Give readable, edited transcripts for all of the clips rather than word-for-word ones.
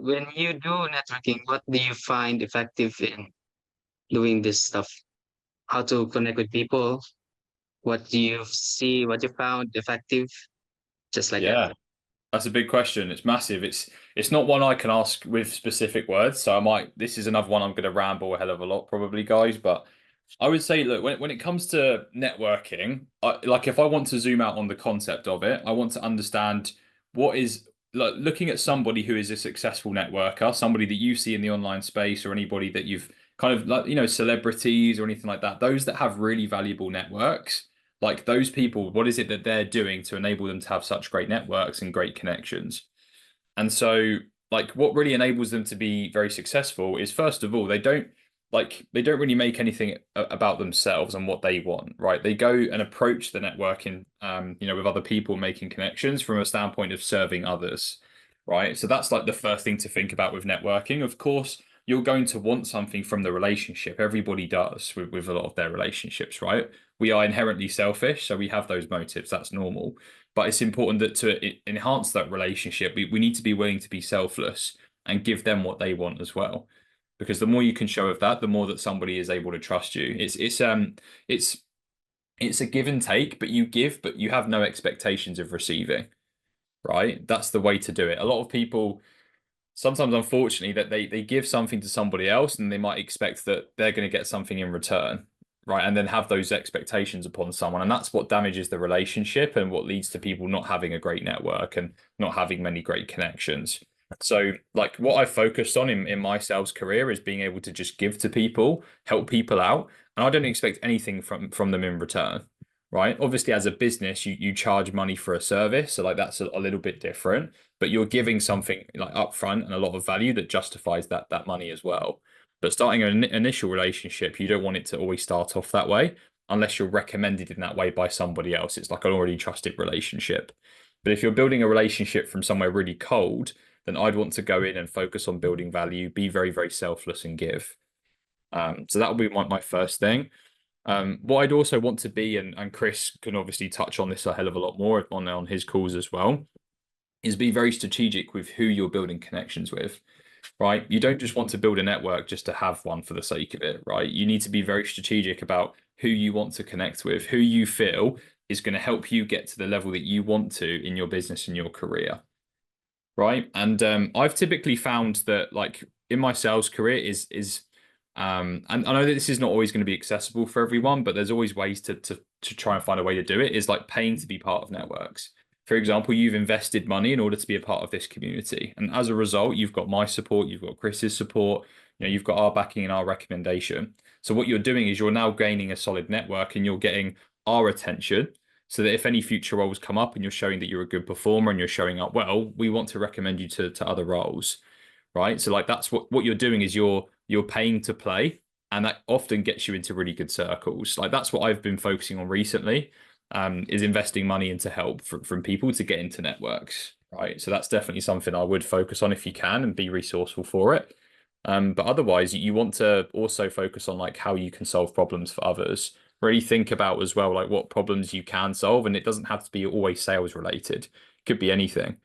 when you do networking, what do you find effective in doing this stuff? How to connect with people? What do you see? What you found effective? Just like that. Yeah, that's a big question. It's massive. It's not one I can ask with specific words. So I might. This is another one I'm going to ramble a hell of a lot, probably, guys. But I would say, look, when it comes to networking, like if I want to zoom out on the concept of it, I want to understand what is like looking at somebody who is a successful networker, somebody that you see in the online space, or anybody that you've kind of like, celebrities or anything like that. Those that have really valuable networks, like those people, what is it that they're doing to enable them to have such great networks and great connections? And so, like, what really enables them to be very successful is, first of all, they don't really make anything about themselves and what they want, right? They go and approach the networking, with other people, making connections from a standpoint of serving others, right? So that's like the first thing to think about with networking. Of course, you're going to want something from the relationship. Everybody does with a lot of their relationships, right? We are inherently selfish, so we have those motives. That's normal. But it's important that to enhance that relationship, we need to be willing to be selfless and give them what they want as well. Because the more you can show of that, the more that somebody is able to trust you. It's it's a give and take, but you give, but you have no expectations of receiving, right? That's the way to do it. A lot of people sometimes, unfortunately, that they give something to somebody else and they might expect that they're going to get something in return, right? And then have those expectations upon someone. And that's what damages the relationship and what leads to people not having a great network and not having many great connections. So, like, what I focused on in my sales career is being able to just give to people, help people out, and I don't expect anything from them in return. Right. Obviously, as a business, you charge money for a service. So like that's a little bit different, but you're giving something like upfront and a lot of value that justifies that money as well. But starting an initial relationship, you don't want it to always start off that way unless you're recommended in that way by somebody else. It's like an already trusted relationship. But if you're building a relationship from somewhere really cold, then I'd want to go in and focus on building value, be very, very selfless and give. So that would be my first thing. What I'd also want to be, and Chris can obviously touch on this a hell of a lot more on his calls as well, is be very strategic with who you're building connections with, right? You don't just want to build a network just to have one for the sake of it, right? You need to be very strategic about who you want to connect with, who you feel is going to help you get to the level that you want to in your business and your career, right? And I've typically found that like in my sales career and I know that this is not always going to be accessible for everyone, but there's always ways to try and find a way to do it, is like paying to be part of networks. For example, you've invested money in order to be a part of this community. And as a result, you've got my support, you've got Chris's support, you've got our backing and our recommendation. So what you're doing is you're now gaining a solid network and you're getting our attention so that if any future roles come up and you're showing that you're a good performer and you're showing up well, we want to recommend you to other roles, right? So like that's what you're doing is you're paying to play, and that often gets you into really good circles. Like that's what I've been focusing on recently, is investing money into help from people to get into networks, right? So that's definitely something I would focus on if you can and be resourceful for it. But otherwise, you want to also focus on like how you can solve problems for others. Really think about as well like what problems you can solve, and it doesn't have to be always sales related. It could be anything.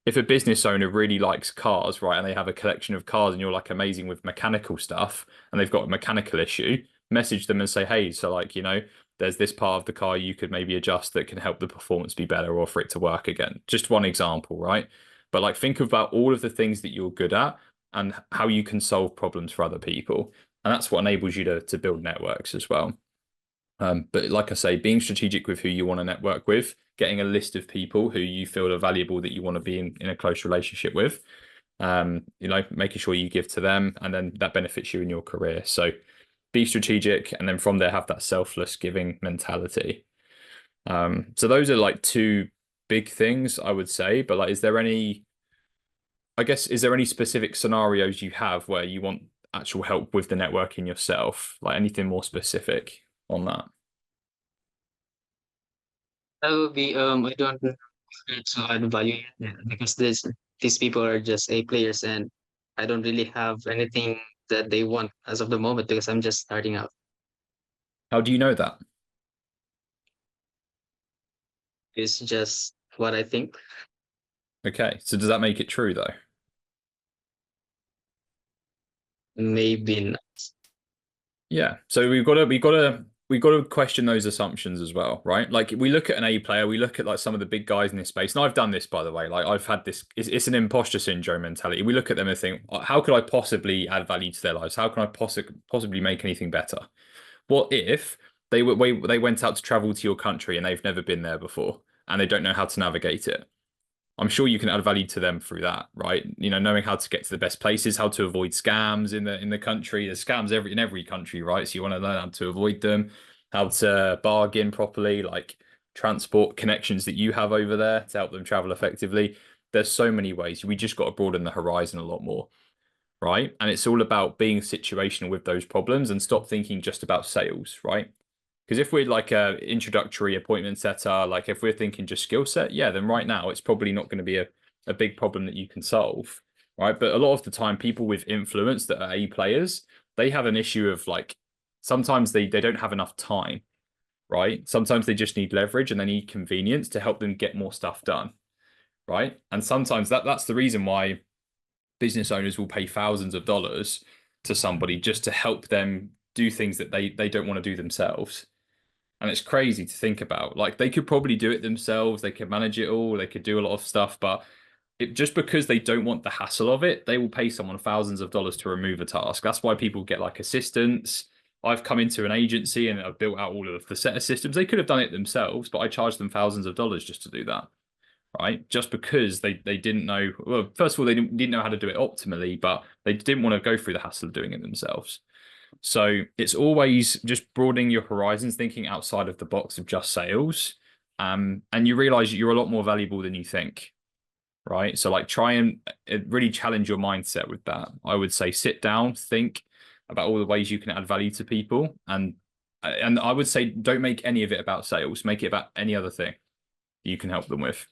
If a business owner really likes cars, right, and they have a collection of cars, and you're like amazing with mechanical stuff, and they've got a mechanical issue, message them and say, hey, so like, there's this part of the car you could maybe adjust that can help the performance be better or for it to work again. Just one example, right? But like think about all of the things that you're good at and how you can solve problems for other people. And that's what enables you to build networks as well. But like I say, being strategic with who you want to network with, getting a list of people who you feel are valuable that you want to be in a close relationship with, making sure you give to them, and then that benefits you in your career. So be strategic, and then from there have that selfless giving mentality. So those are like two big things I would say. But like, is there any specific scenarios you have where you want actual help with the networking yourself? Like anything more specific on that? That would be I don't know how to add value yet because these people are just A players and I don't really have anything that they want as of the moment because I'm just starting out. How do you know that? It's just what I think. Okay, so does that make it true though? maybe not. Yeah. So we've got to question those assumptions as well, right? Like we look at an A player, we look at like some of the big guys in this space, and I've done this by the way. Like I've had this. It's an imposter syndrome mentality. We look at them and think, how could I possibly add value to their lives? How can I possibly make anything better? What if they went out to travel to your country and they've never been there before and they don't know how to navigate it? I'm sure you can add value to them through that, right? Knowing how to get to the best places, how to avoid scams in the country. There's scams in every country, right? So you want to learn how to avoid them, how to bargain properly, like transport connections that you have over there to help them travel effectively. There's so many ways. We just got to broaden the horizon a lot more, right? And it's all about being situational with those problems and stop thinking just about sales, right? Because if we're like a introductory appointment setter, like if we're thinking just skill set, yeah, then right now it's probably not going to be a big problem that you can solve, right? But a lot of the time, people with influence that are A players, they have an issue of like sometimes they don't have enough time, right? Sometimes they just need leverage and they need convenience to help them get more stuff done, right? And sometimes that's the reason why business owners will pay thousands of dollars to somebody just to help them do things that they don't want to do themselves. And it's crazy to think about. Like they could probably do it themselves, they could manage it all, they could do a lot of stuff, but just because they don't want the hassle of it, they will pay someone thousands of dollars to remove a task. That's why people get like assistants. I've come into an agency and I've built out all of the set of systems. They could have done it themselves, but I charged them thousands of dollars just to do that, right? Just because they didn't know. Well, first of all, they didn't know how to do it optimally, but they didn't want to go through the hassle of doing it themselves. So it's always just broadening your horizons, thinking outside of the box of just sales. And you realize you're a lot more valuable than you think, right? So like try and really challenge your mindset with that. I would say sit down, think about all the ways you can add value to people. And I would say don't make any of it about sales. Make it about any other thing you can help them with.